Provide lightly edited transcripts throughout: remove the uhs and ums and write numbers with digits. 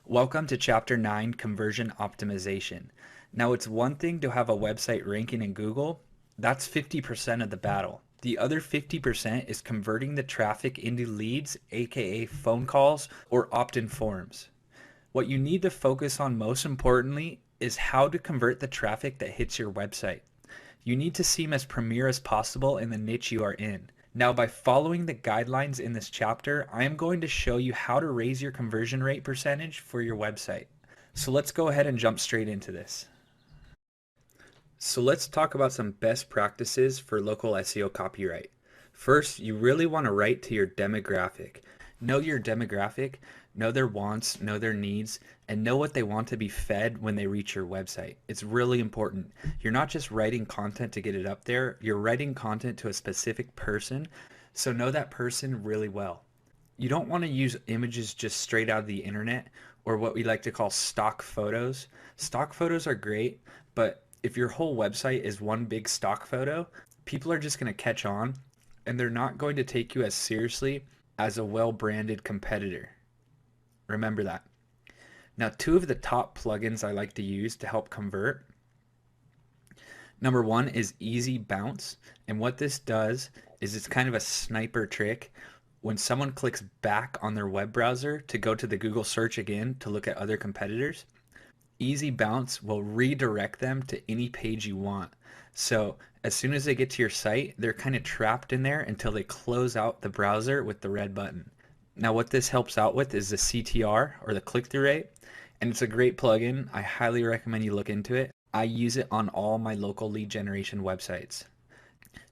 Welcome to Chapter 9, Conversion Optimization. Now, it's one thing to have a website ranking in Google. That's 50% of the battle. The other 50% is converting the traffic into leads, aka phone calls or opt-in forms. What you need to focus on most importantly is how to convert the traffic that hits your website. You need to seem as premier as possible in the niche you are in. Now, by following the guidelines in this chapter, I am going to show you how to raise your conversion rate percentage for your website. So let's go ahead and jump straight into this. So let's talk about some best practices for local SEO copyright. First, you really want to write to your demographic. Know your demographic, know their wants, know their needs, and know what they want to be fed when they reach your website. It's really important. You're not just writing content to get it up there, you're writing content to a specific person, so know that person really well. You don't want to use images just straight out of the internet or what we like to call stock photos. Stock photos are great, but if your whole website is one big stock photo, people are just going to catch on and they're not going to take you as seriously as a well-branded competitor. Remember that. Now, two of the top plugins I like to use to help convert. Number one is Easy Bounce. And what this does is it's kind of a sniper trick. When someone clicks back on their web browser to go to the Google search again to look at other competitors, Easy Bounce will redirect them to any page you want. So as soon as they get to your site, they're kind of trapped in there until they close out the browser with the red button. Now what this helps out with is the CTR, or the click-through rate, and it's a great plugin. I highly recommend you look into it. I use it on all my local lead generation websites.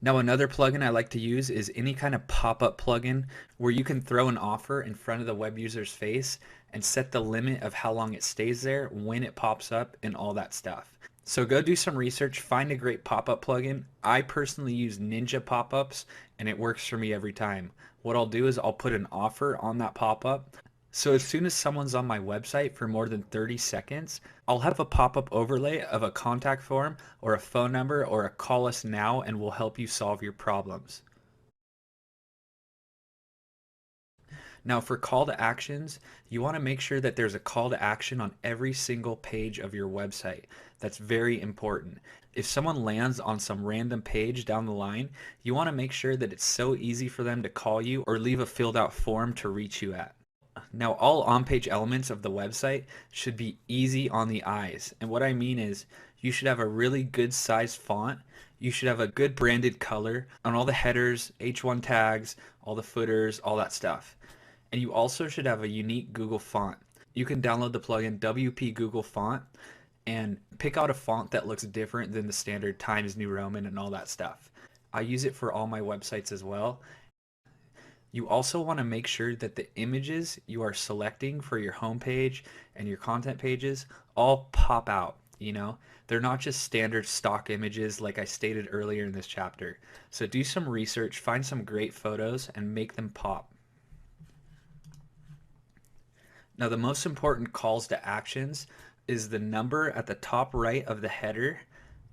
Now another plugin I like to use is any kind of pop-up plugin where you can throw an offer in front of the web user's face and set the limit of how long it stays there, when it pops up, and all that stuff. So go do some research, find a great pop-up plugin. I personally use Ninja pop-ups and it works for me every time. What I'll do is I'll put an offer on that pop-up. So as soon as someone's on my website for more than 30 seconds, I'll have a pop-up overlay of a contact form or a phone number or a call us now and we'll help you solve your problems. Now for call to actions, you want to make sure that there's a call to action on every single page of your website. That's very important. If someone lands on some random page down the line, you want to make sure that it's so easy for them to call you or leave a filled out form to reach you at. Now all on-page elements of the website should be easy on the eyes. And what I mean is you should have a really good sized font. You should have a good branded color on all the headers, H1 tags, all the footers, all that stuff. And you also should have a unique Google font. You can download the plugin WP Google Font and pick out a font that looks different than the standard Times New Roman and all that stuff. I use it for all my websites as well. You also want to make sure that the images you are selecting for your homepage and your content pages all pop out. They're not just standard stock images like I stated earlier in this chapter. So do some research, find some great photos, and make them pop. Now the most important calls to actions is the number at the top right of the header,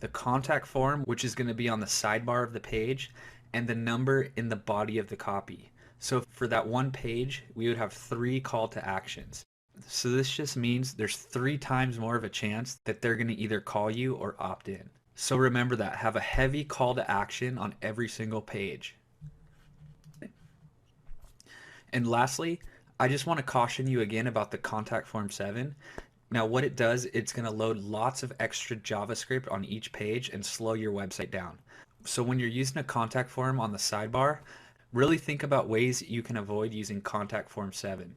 the contact form, which is going to be on the sidebar of the page, and the number in the body of the copy. So for that one page, we would have 3 call to actions. So this just means there's 3 times more of a chance that they're going to either call you or opt in. So remember that, have a heavy call to action on every single page. And lastly, I just want to caution you again about the Contact Form 7. Now what it does, it's going to load lots of extra JavaScript on each page and slow your website down. So when you're using a contact form on the sidebar, really think about ways you can avoid using Contact Form 7.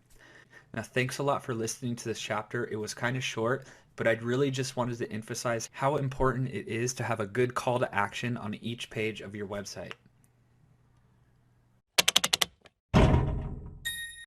Now thanks a lot for listening to this chapter. It was kind of short, but I'd really just wanted to emphasize how important it is to have a good call to action on each page of your website.